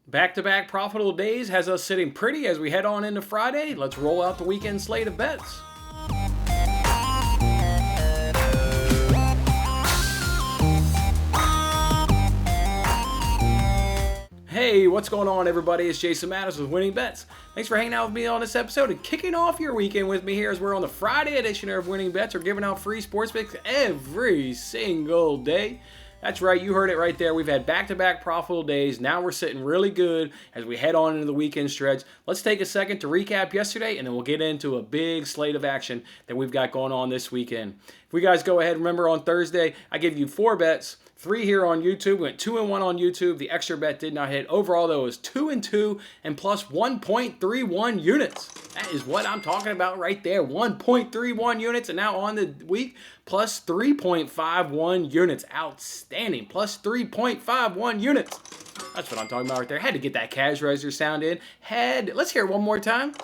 Back-to-back profitable days has us sitting pretty as we head on into Friday. Let's roll out the weekend slate of bets. Hey, what's going on, everybody? It's Jason Mattis with Winning Bets. Thanks for hanging out with me on this episode and kicking off your weekend with me here as we're on the Friday edition of Winning Bets. We're giving out free sports picks every single day. That's right, you heard it right there. We've had back-to-back profitable days. Now we're sitting really good as we head on into the weekend stretch. Let's take a second to recap yesterday, and then we'll get into a big slate of action that we've got going on this weekend. If we guys go ahead, remember on Thursday, I gave you 4 bets. 3 here on YouTube. Went 2-1 on YouTube. The extra bet did not hit. Overall, though, it was 2-2 and plus 1.31 units. That is what I'm talking about right there. 1.31 units. And now on the week, plus 3.51 units. Outstanding. Plus 3.51 units. That's what I'm talking about right there. Had to get that cash riser sound in. Let's hear it one more time.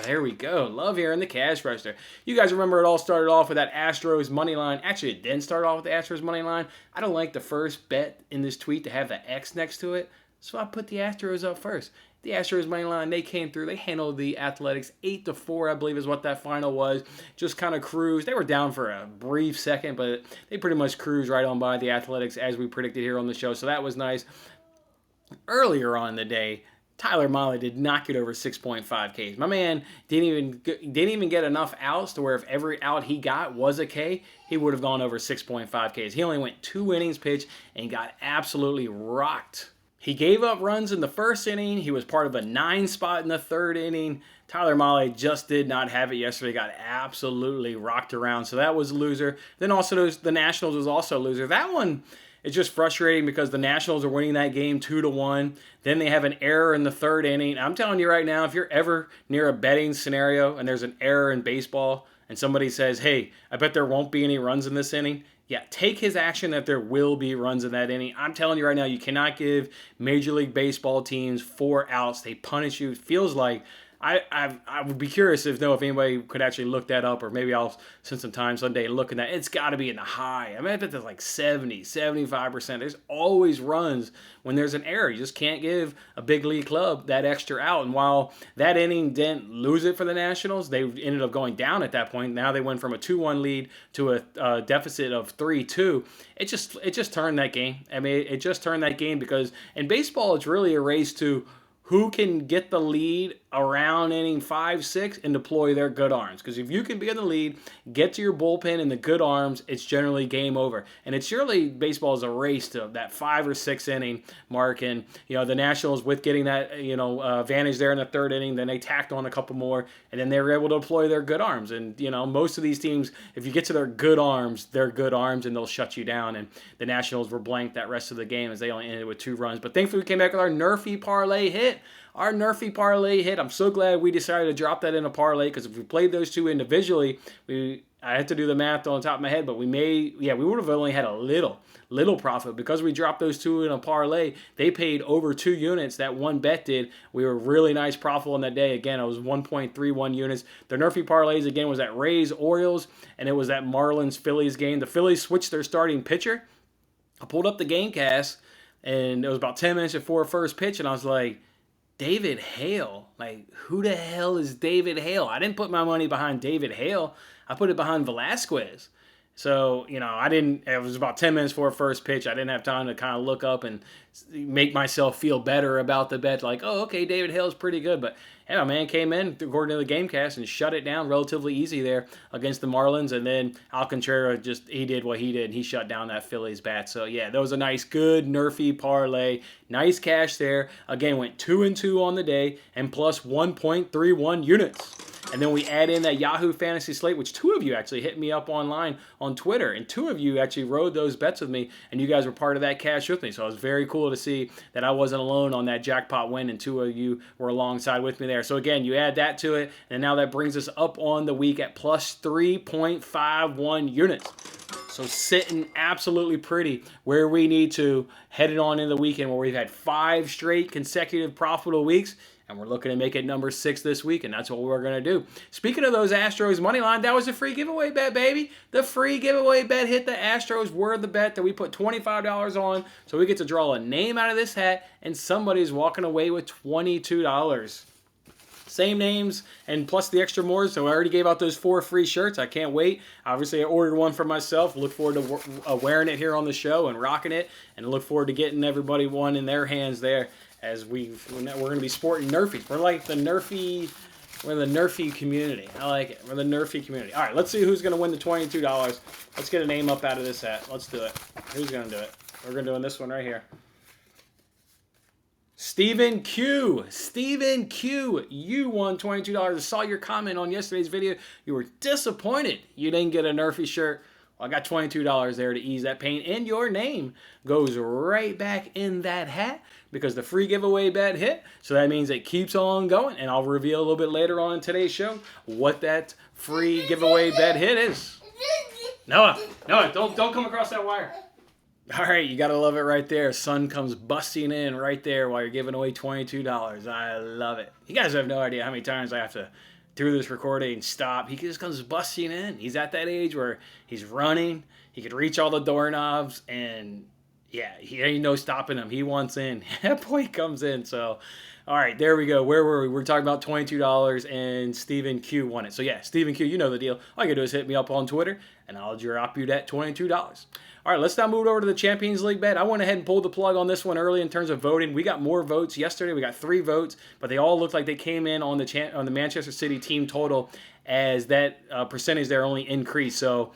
There we go. Love hearing the cash register. You guys remember it all started off with that Astros money line. Actually, it didn't start off with the Astros money line. I don't like the first bet in this tweet to have the X next to it, so I put the Astros up first. The Astros money line, they came through. They handled the Athletics 8-4, I believe is what that final was. Just kind of cruised. They were down for a brief second, but they pretty much cruised right on by the Athletics as we predicted here on the show, so that was nice. Earlier on in the day, Tyler Mahle did not get over 6.5 Ks. My man didn't even get enough outs to where if every out he got was a K, he would have gone over 6.5 Ks. He only went 2 innings pitched and got absolutely rocked. He gave up runs in the first inning. He was part of a 9 spot in the third inning. Tyler Mahle just did not have it yesterday. Got absolutely rocked around. So that was a loser. Then also the Nationals was also a loser. That one, it's just frustrating because the Nationals are winning that game 2-1. Then they have an error in the third inning. I'm telling you right now, if you're ever near a betting scenario and there's an error in baseball and somebody says, hey, I bet there won't be any runs in this inning, yeah, take his action that there will be runs in that inning. I'm telling you right now, you cannot give Major League Baseball teams 4 outs. They punish you. It feels like I would be curious if anybody could actually look that up, or maybe I'll spend some time Sunday looking at it. It's got to be in the high. I mean, I bet there's like 70, 75%. There's always runs when there's an error. You just can't give a big league club that extra out. And while that inning didn't lose it for the Nationals, they ended up going down at that point. Now they went from a 2-1 lead to a deficit of 3-2. It just turned that game. I mean, it just turned that game because in baseball, it's really a race to who can get the lead around inning 5, 6 and deploy their good arms. Because if you can be in the lead, get to your bullpen in the good arms, it's generally game over. And it's surely baseball is a race to that 5 or 6 inning mark. And, the Nationals with getting that, advantage there in the third inning, then they tacked on a couple more, and then they were able to deploy their good arms. And, most of these teams, if you get to their good arms, they're good arms and they'll shut you down. And the Nationals were blanked that rest of the game as they only ended with 2 runs. But thankfully we came back with our Nerfy parlay hit. Our Nerfy parlay hit. I'm so glad we decided to drop that in a parlay because if we played those 2 individually, I had to do the math on the top of my head, but we would have only had a little profit because we dropped those 2 in a parlay. They paid over 2 units. That one bet did. We were really nice profitable on that day. Again, it was 1.31 units. The Nerfy parlays again was that Rays Orioles, and it was that Marlins Phillies game. The Phillies switched their starting pitcher. I pulled up the game cast, and it was about 10 minutes before first pitch, and I was like, David Hale. Like, who the hell is David Hale? I didn't put my money behind David Hale. I put it behind Velasquez. So, it was about 10 minutes before first pitch. I didn't have time to kind of look up and make myself feel better about the bet. Like, oh, okay, David Hale's pretty good. But, my man came in, according to the Gamecast, and shut it down relatively easy there against the Marlins. And then Alcantara he did what he did, and he shut down that Phillies bat. So, yeah, that was a nice, good Nerfy parlay. Nice cash there. Again, went 2-2 on the day and plus 1.31 units. And then we add in that Yahoo Fantasy Slate, which 2 of you actually hit me up online on Twitter. And 2 of you actually rode those bets with me, and you guys were part of that cash with me. So it was very cool to see that I wasn't alone on that jackpot win, and 2 of you were alongside with me there. So again, you add that to it, and now that brings us up on the week at plus 3.51 units. So sitting absolutely pretty where we need to, headed on into the weekend where we've had 5 straight consecutive profitable weeks. And we're looking to make it number 6 this week, and that's what we're going to do. Speaking of those Astros money line, that was a free giveaway bet, baby. The free giveaway bet hit. The Astros were the bet that we put $25 on. So we get to draw a name out of this hat, and somebody's walking away with $22. Same names and plus the extra more. So I already gave out those 4 free shirts. I can't wait. Obviously, I ordered one for myself. Look forward to wearing it here on the show and rocking it. And look forward to getting everybody one in their hands there as we're going to be sporting Nerfies. We're like the Nerfy. We're the Nerfy community. I like it. We're the Nerfy community. All right, let's see who's going to win the $22. Let's get a name up out of this hat. Let's do it. Who's going to do it? We're going to do this one right here. Stephen Q. Stephen Q. You won $22. I saw your comment on yesterday's video. You were disappointed you didn't get a Nerfy shirt. Well, I got $22 there to ease that pain. And your name goes right back in that hat because the free giveaway bet hit. So that means it keeps on going. And I'll reveal a little bit later on in today's show what that free giveaway bet hit is. Noah, don't come across that wire. All right, you got to love it right there. Sun comes busting in right there while you're giving away $22. I love it. You guys have no idea how many times I have to do this recording, stop. He just comes busting in. He's at that age where he's running. He could reach all the doorknobs, and yeah, he ain't no stopping him. He wants in. That boy comes in. So, all right, there we go. Where were we? We're talking about $22, and Stephen Q won it. So yeah, Stephen Q, you know the deal. All you gotta do is hit me up on Twitter, and I'll drop you that $22. All right, let's now move over to the Champions League bet. I went ahead and pulled the plug on this one early in terms of voting. We got more votes yesterday. We got 3 votes, but they all looked like they came in on the Manchester City team total as that percentage there only increased. So,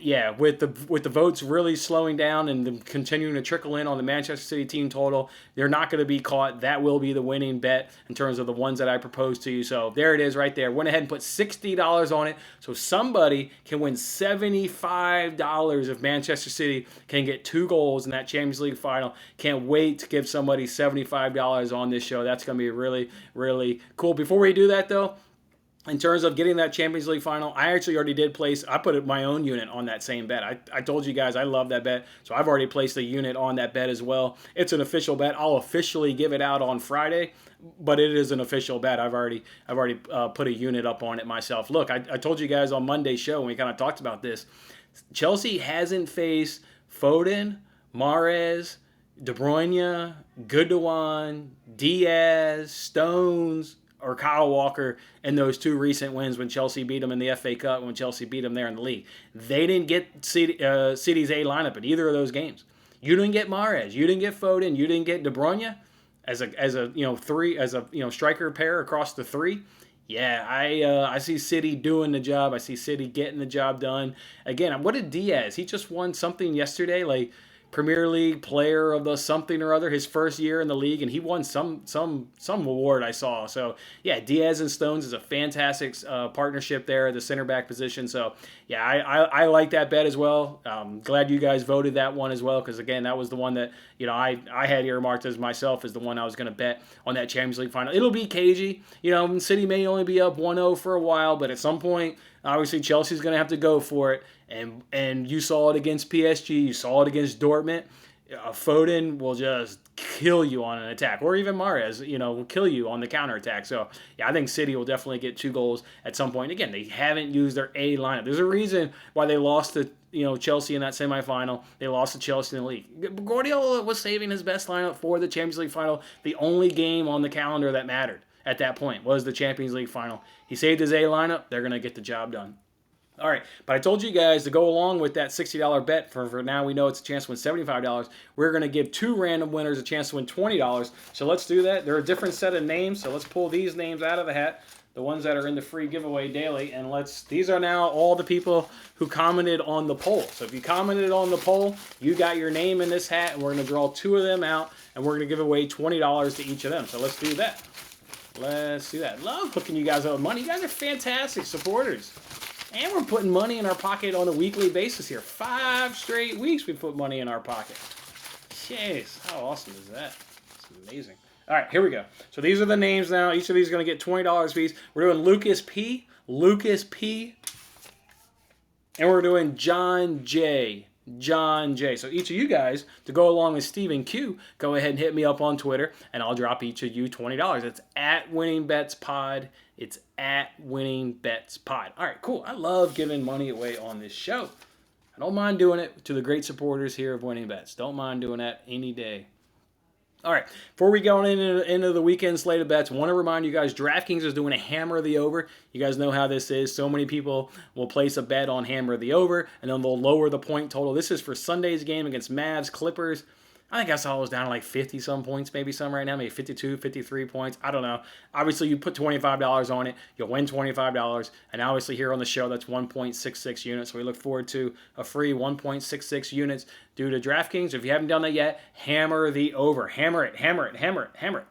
yeah, with the votes really slowing down and them continuing to trickle in on the Manchester City team total, they're not going to be caught. That will be the winning bet in terms of the ones that I proposed to you. So there it is right there. Went ahead and put $60 on it. So somebody can win $75 if Manchester City can get 2 goals in that Champions League final. Can't wait to give somebody $75 on this show. That's going to be really, really cool. Before we do that, though, in terms of getting that Champions League final, I actually already did place, I put my own unit on that same bet. I told you guys I love that bet, so I've already placed a unit on that bet as well. It's an official bet. I'll officially give it out on Friday, but it is an official bet. I've already put a unit up on it myself. Look, I told you guys on Monday's show when we kind of talked about this, Chelsea hasn't faced Foden, Mahrez, De Bruyne, Gundogan, Diaz, Stones, or Kyle Walker in those 2 recent wins when Chelsea beat them in the FA Cup, when Chelsea beat them there in the league. They didn't get City's A lineup in either of those games. You didn't get Mahrez, you didn't get Foden, you didn't get De Bruyne as a striker pair across the 3. Yeah, I see City doing the job. I see City getting the job done. Again, what did Diaz? He just won something yesterday, like Premier League player of the something or other, his first year in the league, and he won some award I saw. So yeah, Diaz and Stones is a fantastic partnership there at the center back position. So yeah, I like that bet as well. Glad you guys voted that one as well, because again, that was the one that I had earmarked as myself as the one I was going to bet on that Champions League final. It'll be cagey. City may only be up 1-0 for a while, but at some point, obviously Chelsea's going to have to go for it. And you saw it against PSG. You saw it against Dortmund. Foden will just kill you on an attack. Or even Mahrez, will kill you on the counterattack. So, yeah, I think City will definitely get 2 goals at some point. Again, they haven't used their A lineup. There's a reason why they lost to Chelsea in that semifinal. They lost to Chelsea in the league. Guardiola was saving his best lineup for the Champions League final. The only game on the calendar that mattered at that point was the Champions League final. He saved his A lineup. They're going to get the job done. All right, but I told you guys to go along with that $60 bet. For now, we know it's a chance to win $75. We're going to give 2 random winners a chance to win $20. So let's do that. They're a different set of names, so let's pull these names out of the hat, the ones that are in the free giveaway daily, and these are now all the people who commented on the poll. So if you commented on the poll, you got your name in this hat, and we're going to draw 2 of them out, and we're going to give away $20 to each of them. So let's do that. Let's do that. Love hooking you guys up with money. You guys are fantastic supporters. And we're putting money in our pocket on a weekly basis here. 5 straight weeks we put money in our pocket. Jeez, how awesome is that? It's amazing. All right, here we go. So these are the names now. Each of these is going to get $20 apiece. We're doing Lucas P. And we're doing John J. John J. So each of you guys, to go along with Stephen Q, go ahead and hit me up on Twitter, and I'll drop each of you $20. It's at Winning Bets Pod. It's at Winning Bets Pod. All right, cool. I love giving money away on this show. I don't mind doing it to the great supporters here of Winning Bets. Don't mind doing that any day. All right, before we go into the weekend slate of bets, I want to remind you guys, DraftKings is doing a hammer the over. You guys know how this is. So many people will place a bet on hammer the over, and then they'll lower the point total. This is for Sunday's game against Mavs, Clippers. I think I saw it was down to like 50-some points, maybe some right now, maybe 52, 53 points. I don't know. Obviously, you put $25 on it, you'll win $25. And obviously, here on the show, that's 1.66 units. So we look forward to a free 1.66 units due to DraftKings. If you haven't done that yet, hammer the over. Hammer it, hammer it, hammer it, hammer it.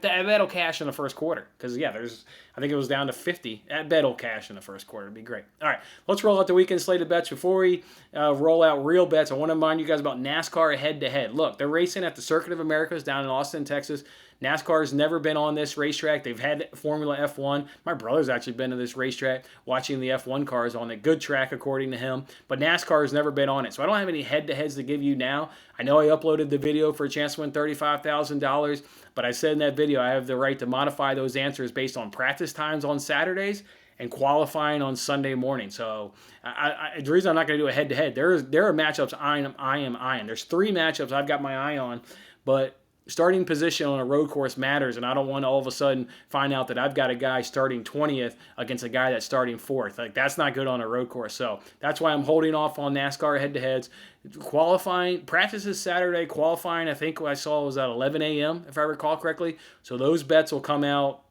That'll cash in the first quarter. Because, yeah, I think it was down to 50. That bet will cash in the first quarter. It'd be great. All right, let's roll out the weekend slate of bets. Before we roll out real bets, I want to remind you guys about NASCAR head-to-head. Look, they're racing at the Circuit of Americas down in Austin, Texas. NASCAR has never been on this racetrack. They've had Formula F1. My brother's actually been to this racetrack watching the F1 cars on it. Good track, according to him. But NASCAR has never been on it. So I don't have any head-to-heads to give you now. I know I uploaded the video for a chance to win $35,000. But I said in that video, I have the right to modify those answers based on practice times on Saturdays and qualifying on Sunday morning. So the reason I'm not going to do a head-to-head, there are matchups I am eyeing. There's 3 matchups I've got my eye on, but starting position on a road course matters, and I don't want to all of a sudden find out that I've got a guy starting 20th against a guy that's starting 4th. Like, that's not good on a road course. So that's why I'm holding off on NASCAR head-to-heads. Qualifying, practice is Saturday. Qualifying, I think what I saw was at 11 a.m., if I recall correctly. So those bets will come out,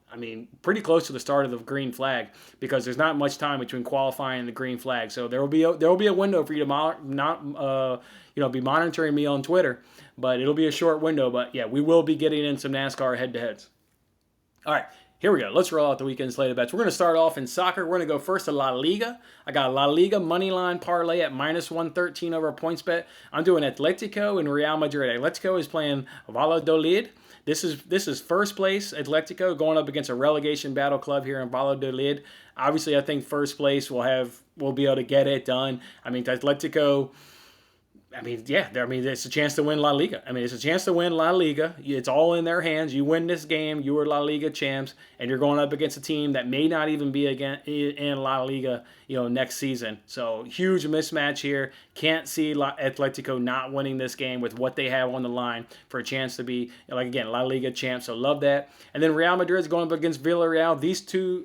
pretty close to the start of the green flag, because there's not much time between qualifying and the green flag. So there will be a window for you to be monitoring me on Twitter, but it'll be a short window. But yeah, we will be getting in some NASCAR head-to-heads. All right, here we go. Let's roll out the weekend slate of bets. We're going to start off in soccer. We're going to go first to La Liga. I got La Liga Moneyline Parlay at -113 over a points bet. I'm doing Atletico and Real Madrid. Atletico is playing Valladolid. This is first place Atletico going up against a relegation battle club here in Valladolid. Obviously, I think first place will be able to get it done. Atletico. It's a chance to win La Liga. It's a chance to win La Liga. It's all in their hands. You win this game, you are La Liga champs, and you're going up against a team that may not even be in La Liga, next season. So huge mismatch here. Can't see Atletico not winning this game with what they have on the line for a chance to be, La Liga champs. So love that. And then Real Madrid's going up against Villarreal. These two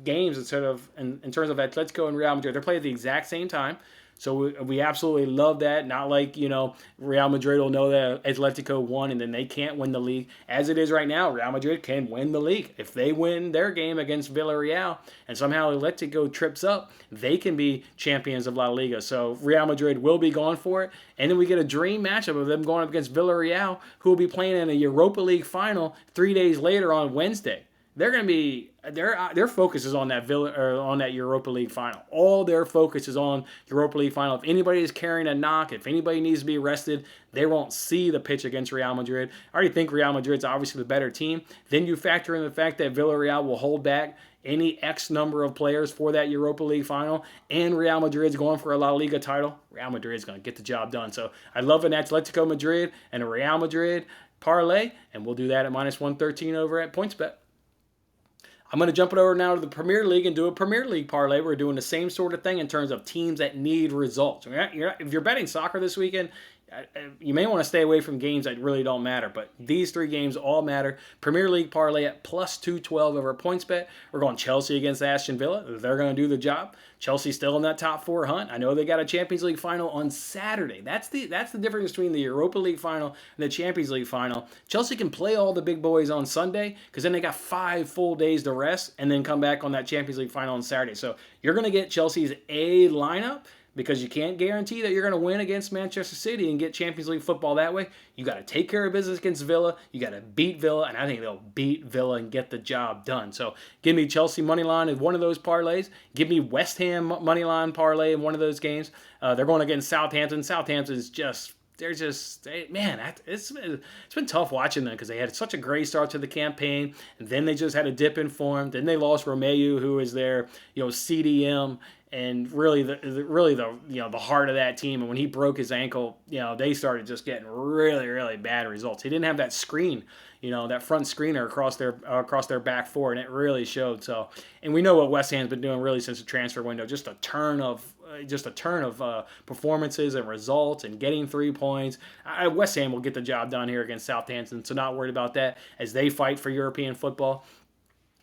games, in terms of Atletico and Real Madrid, they're playing at the exact same time. So we absolutely love that. Not like, Real Madrid will know that Atletico won and then they can't win the league. As it is right now, Real Madrid can win the league. If they win their game against Villarreal and somehow Atletico trips up, they can be champions of La Liga. So Real Madrid will be going for it. And then we get a dream matchup of them going up against Villarreal, who will be playing in a Europa League final 3 days later on Wednesday. They're going to be their focus is on that Europa League final. All their focus is on Europa League final. If anybody is carrying a knock, if anybody needs to be rested, they won't see the pitch against Real Madrid. I already think Real Madrid's obviously the better team. Then you factor in the fact that Villarreal will hold back any X number of players for that Europa League final, and Real Madrid's going for a La Liga title. Real Madrid's going to get the job done. So I love an Atletico Madrid and a Real Madrid parlay, and we'll do that at -113 over at PointsBet. I'm going to jump it over now to the Premier League and do a Premier League parlay. We're doing the same sort of thing in terms of teams that need results. If you're betting soccer this weekend, you may want to stay away from games that really don't matter, but these 3 games all matter. Premier League parlay at +212 over PointsBet. We're going Chelsea against Aston Villa. They're going to do the job. Chelsea's still in that top 4 hunt. I know they got a Champions League final on Saturday. That's the difference between the Europa League final and the Champions League final. Chelsea can play all the big boys on Sunday because then they got 5 full days to rest and then come back on that Champions League final on Saturday. So you're going to get Chelsea's A lineup, because you can't guarantee that you're going to win against Manchester City and get Champions League football that way. You got to take care of business against Villa. You got to beat Villa, and I think they'll beat Villa and get the job done. So give me Chelsea moneyline in one of those parlays. Give me West Ham moneyline parlay in one of those games. They're going against Southampton. Southampton's just they're just, it's been tough watching them because they had such a great start to the campaign, and then they just had a dip in form. Then they lost Romeo, who is their CDM, and really the heart of that team. And when he broke his ankle, they started just getting really, really bad results. He didn't have that screen, that front screener across their back four, and it really showed. So, and we know what West Ham's been doing really since the transfer window. Just a turn of performances and results and getting 3 points. West Ham will get the job done here against Southampton, so not worried about that as they fight for European football.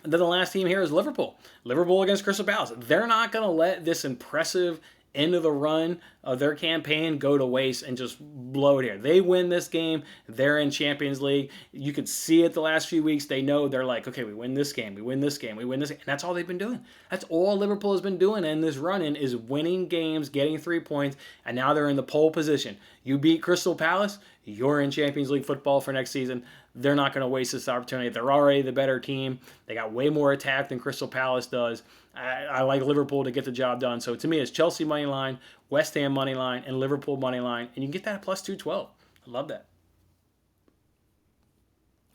And then the last team here is Liverpool. Liverpool against Crystal Palace. They're not going to let this impressive end of the run of their campaign go to waste and just blow it here. They win this game, they're in Champions League. You could see it the last few weeks. They know they're like, okay, we win this game, we win this game, we win this game. And that's all they've been doing. That's all Liverpool has been doing in this run-in is winning games, getting 3 points, and now they're in the pole position. You beat Crystal Palace, you're in Champions League football for next season. They're not going to waste this opportunity. They're already the better team. They got way more attack than Crystal Palace does. I like Liverpool to get the job done. So to me, it's Chelsea money line, West Ham money line, and Liverpool money line. And you can get that at plus 212. I love that.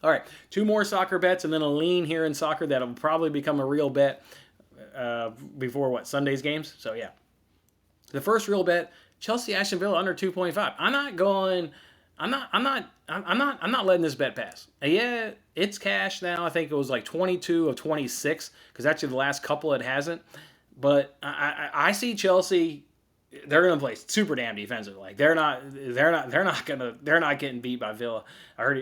All right, 2 more soccer bets and then a lean here in soccer that will probably become a real bet before Sunday's games. So yeah, the first real bet, Chelsea Aston Villa under 2.5. I'm not letting this bet pass. Yeah, it's cash now. I think it was like 22 of 26 because actually the last couple it hasn't. But I see Chelsea. They're going to play super damn defensive. Like they're not getting beat by Villa.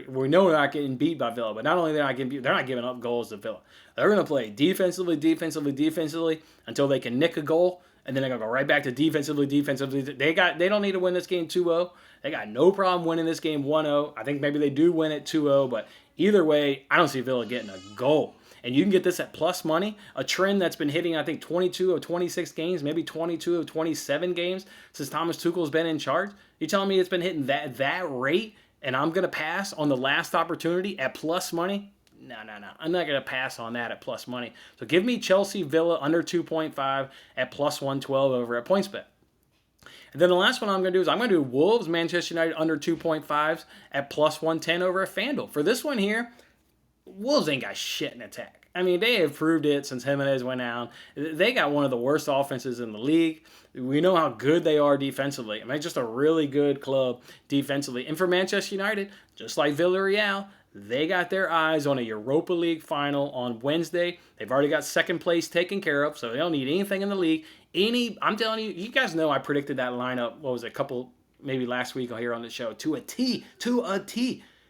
We know they're not getting beat by Villa, but not only they're not getting beat, they're not giving up goals to Villa. They're going to play defensively until they can nick a goal. And then they're going to go right back to defensively. They don't need to win this game 2-0. They got no problem winning this game 1-0. I think maybe they do win it 2-0. But either way, I don't see Villa getting a goal. And you can get this at plus money, a trend that's been hitting, I think, 22 of 26 games, maybe 22 of 27 games since Thomas Tuchel's been in charge. You telling me it's been hitting that rate and I'm going to pass on the last opportunity at plus money? No. I'm not going to pass on that at plus money. So give me Chelsea Villa under 2.5 at plus 112 over at PointsBet. And then the last one I'm going to do is I'm going to do Wolves Manchester United under 2.5s at plus 110 over at FanDuel. For this one here, Wolves ain't got shit in attack. I mean, they have proved it since Jimenez went down. They got one of the worst offenses in the league. We know how good they are defensively. I mean, just a really good club defensively. And for Manchester United, just like Villarreal, they got their eyes on a Europa League final on Wednesday. They've already got second place taken care of, so they don't need anything in the league. I'm telling you, you guys know I predicted that lineup, maybe last week here on the show, to a T.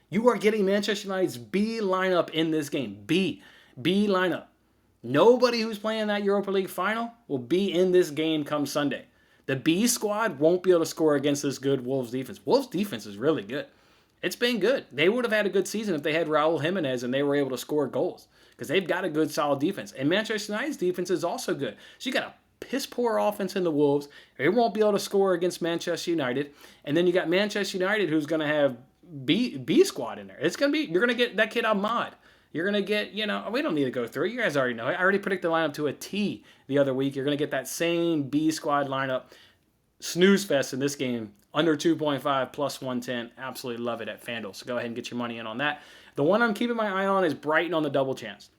You are getting Manchester United's B lineup in this game. B lineup. Nobody who's playing that Europa League final will be in this game come Sunday. The B squad won't be able to score against this good Wolves defense. Wolves defense is really good. It's been good. They would have had a good season if they had Raul Jimenez and they were able to score goals because they've got a good, solid defense. And Manchester United's defense is also good. So you got a piss-poor offense in the Wolves. They won't be able to score against Manchester United. And then you got Manchester United who's going to have B squad in there. It's going to be, you're going to get that kid Ahmad. You're going to get, we don't need to go through it. You guys already know it. I already predicted the lineup to a T the other week. You're going to get that same B squad lineup. Snooze fest in this game. Under 2.5 plus 110. Absolutely love it at FanDuel. So go ahead and get your money in on that. The one I'm keeping my eye on is Brighton on the double chance.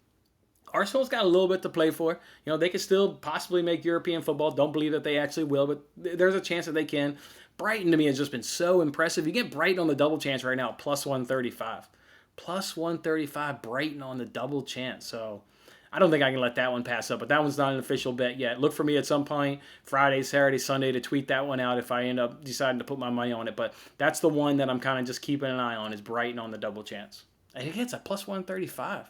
Arsenal's got a little bit to play for. They could still possibly make European football. Don't believe that they actually will, but there's a chance that they can. Brighton to me has just been so impressive. You get Brighton on the double chance right now at plus 135. Plus 135 Brighton on the double chance. So I don't think I can let that one pass up, but that one's not an official bet yet. Look for me at some point, Friday, Saturday, Sunday, to tweet that one out if I end up deciding to put my money on it. But that's the one that I'm kind of just keeping an eye on is Brighton on the double chance. And it gets a plus 135.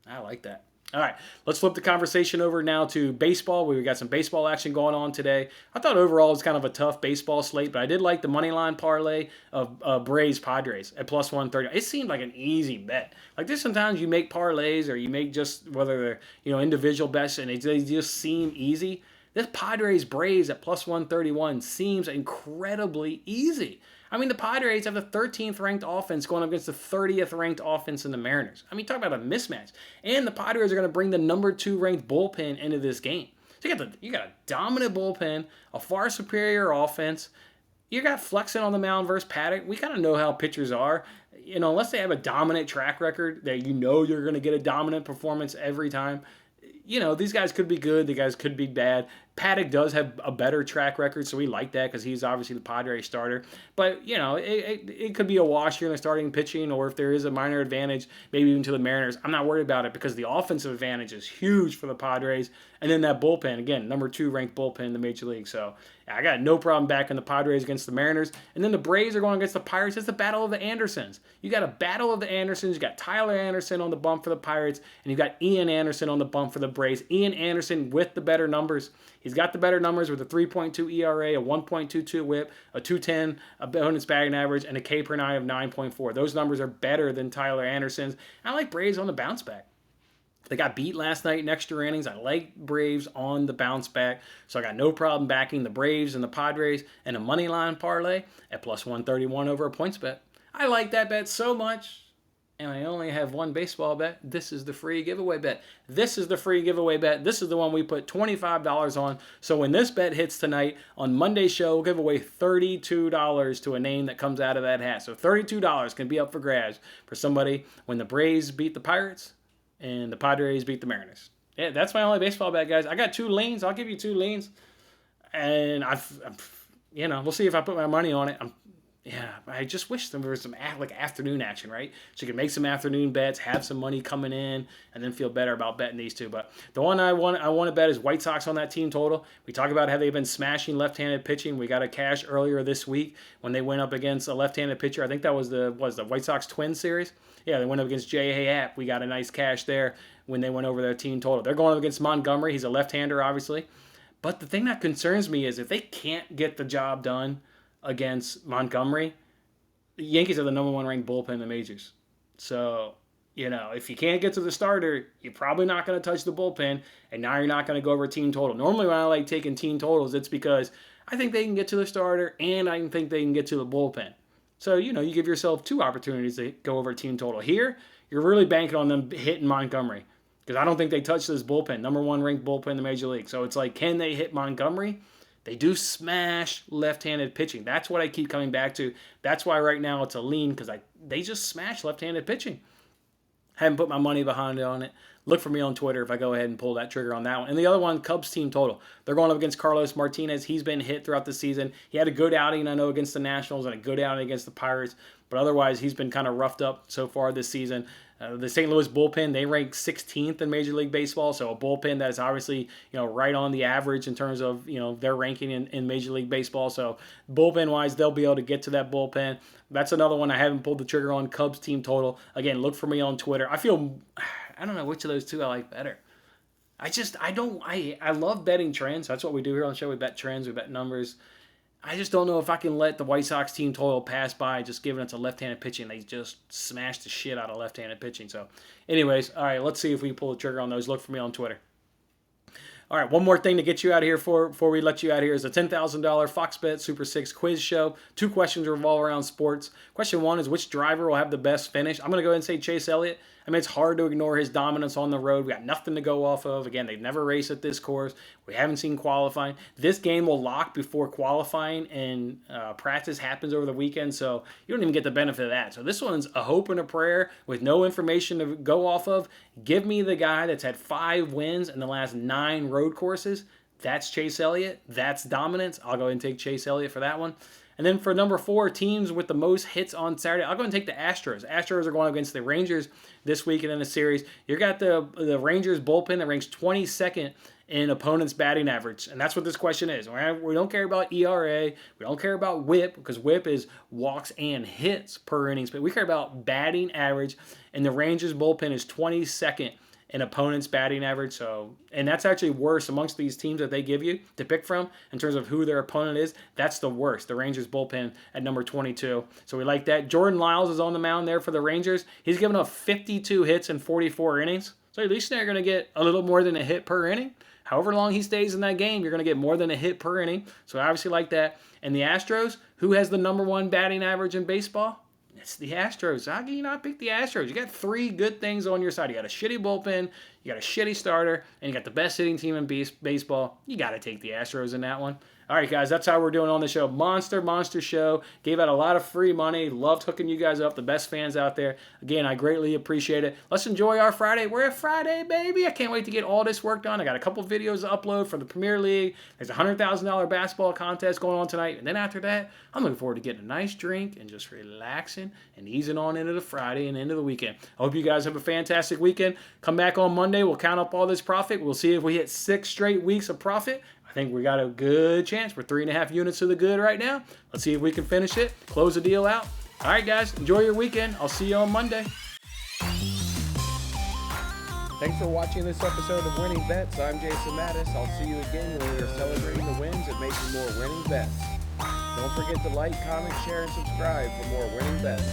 I like that. All right, let's flip the conversation over now to baseball. We've got some baseball action going on today. I thought overall it was kind of a tough baseball slate, but I did like the Moneyline Parlay of Braves Padres at plus 130. It seemed like an easy bet. Like there's sometimes you make parlays or you make just whether they're individual bets and they just seem easy. This Padres Braves at plus 131 seems incredibly easy. I mean, the Padres have the 13th ranked offense going up against the 30th ranked offense in the Mariners. I mean, talk about a mismatch. And the Padres are going to bring the number 2 ranked bullpen into this game. So you got a dominant bullpen, a far superior offense. You got Flexen on the mound versus Paddock. We kind of know how pitchers are. Unless they have a dominant track record that you're going to get a dominant performance every time. These guys could be good. The guys could be bad. Paddock does have a better track record, so we like that because he's obviously the Padres starter. But, it could be a wash here in the starting pitching, or if there is a minor advantage, maybe even to the Mariners. I'm not worried about it because the offensive advantage is huge for the Padres. And then that bullpen, again, number 2 ranked bullpen in the Major League. So I got no problem backing the Padres against the Mariners. And then the Braves are going against the Pirates. It's the battle of the Andersons. You got a battle of the Andersons. You got Tyler Anderson on the bump for the Pirates, and you got Ian Anderson on the bump for the Braves. Ian Anderson with the better numbers. He's got the better numbers with a 3.2 ERA, a 1.22 WHIP, a 210 opponent's batting average, and a K per 9 of 9.4. Those numbers are better than Tyler Anderson's. I like Braves on the bounce back. They got beat last night in extra innings. I like Braves on the bounce back. So I got no problem backing the Braves and the Padres and a Moneyline Parlay at plus 131 over a points bet. I like that bet so much. And I only have one baseball bet. This is the free giveaway bet. This is the free giveaway bet. This is the one we put $25 on. So when this bet hits tonight, on Monday's show, we'll give away $32 to a name that comes out of that hat. So $32 can be up for grabs for somebody when the Braves beat the Pirates and the Padres beat the Mariners. Yeah, that's my only baseball bet, guys. I got 2 leans. I'll give you 2 leans. And we'll see if I put my money on it. I just wish there was some afternoon action, right? So you can make some afternoon bets, have some money coming in, and then feel better about betting these two. But the one I want to bet is White Sox on that team total. We talk about how they've been smashing left-handed pitching. We got a cash earlier this week when they went up against a left-handed pitcher. I think that was the White Sox Twins series. Yeah, they went up against J.A. Happ. We got a nice cash there when they went over their team total. They're going up against Montgomery. He's a left-hander, obviously. But the thing that concerns me is if they can't get the job done against Montgomery, the Yankees are the number 1 ranked bullpen in the majors. So, if you can't get to the starter, you're probably not going to touch the bullpen, and now you're not going to go over team total. Normally when I like taking team totals, it's because I think they can get to the starter, and I think they can get to the bullpen. So, you give yourself 2 opportunities to go over team total. Here, you're really banking on them hitting Montgomery, because I don't think they touch this bullpen, number 1 ranked bullpen in the major league. So it's like, can they hit Montgomery? They do smash left-handed pitching. That's what I keep coming back to. That's why right now it's a lean, because they just smash left-handed pitching. Haven't put my money behind it on it. Look for me on Twitter if I go ahead and pull that trigger on that one. And the other one, Cubs team total. They're going up against Carlos Martinez. He's been hit throughout the season. He had a good outing, I know, against the Nationals and a good outing against the Pirates. But otherwise, he's been kind of roughed up so far this season. The St. Louis bullpen, they rank 16th in Major League Baseball, so a bullpen that is obviously right on the average in terms of their ranking in Major League Baseball. So bullpen-wise, they'll be able to get to that bullpen. That's another one I haven't pulled the trigger on, Cubs team total. Again, look for me on Twitter. I don't know which of those 2 I like better. I love betting trends. That's what we do here on the show. We bet trends, we bet numbers. I just don't know if I can let the White Sox team total pass by just given it's a left-handed pitching. They just smashed the shit out of left-handed pitching. So anyways, all right, let's see if we pull the trigger on those. Look for me on Twitter. All right, one more thing to get you out of here before we let you out of here is a $10,000 Fox Bet Super 6 quiz show. 2 questions revolve around sports. Question 1 is which driver will have the best finish? I'm going to go ahead and say Chase Elliott. I mean, it's hard to ignore his dominance on the road. We got nothing to go off of. Again, they've never raced at this course. We haven't seen qualifying. This game will lock before qualifying and practice happens over the weekend, so you don't even get the benefit of that. So this one's a hope and a prayer with no information to go off of. Give me the guy that's had 5 wins in the last 9 road courses. That's Chase Elliott. That's dominance. I'll go ahead and take Chase Elliott for that one. And then for number 4, teams with the most hits on Saturday, I'll go and take the Astros. Astros are going against the Rangers this weekend in the series. You got the Rangers bullpen that ranks 22nd in opponent's batting average. And that's what this question is. We don't care about ERA. We don't care about WHIP, because WHIP is walks and hits per innings. But we care about batting average. And the Rangers bullpen is 22nd in opponent's batting average. So, and that's actually worse amongst these teams that they give you to pick from in terms of who their opponent is. That's the worst. The Rangers bullpen at number 22. So we like that. Jordan Lyles is on the mound there for the Rangers. He's given up 52 hits in 44 innings. So at least they're going to get a little more than a hit per inning. However long he stays in that game, you're going to get more than a hit per inning. So I obviously like that. And the Astros, who has the number 1 batting average in baseball? It's the Astros. How can you not pick the Astros? You got 3 good things on your side. You got a shitty bullpen, you got a shitty starter, and you got the best hitting team in baseball. You got to take the Astros in that one. All right, guys, that's how we're doing on the show. Monster show. Gave out a lot of free money. Loved hooking you guys up. The best fans out there. Again, I greatly appreciate it. Let's enjoy our Friday. We're at Friday, baby. I can't wait to get all this work done. I got a couple videos to upload for the Premier League. There's a $100,000 basketball contest going on tonight. And then after that, I'm looking forward to getting a nice drink and just relaxing and easing on into the Friday and into the weekend. I hope you guys have a fantastic weekend. Come back on Monday. We'll count up all this profit. We'll see if we hit 6 straight weeks of profit. I think we got a good chance. We're 3.5 units to the good right now. Let's see if we can finish it, close the deal out. All right, guys, enjoy your weekend. I'll see you on Monday. Thanks for watching this episode of Winning Bets. I'm Jason Mattis. I'll see you again when we are celebrating the wins and making more winning bets. Don't forget to like, comment, share, and subscribe for more winning bets.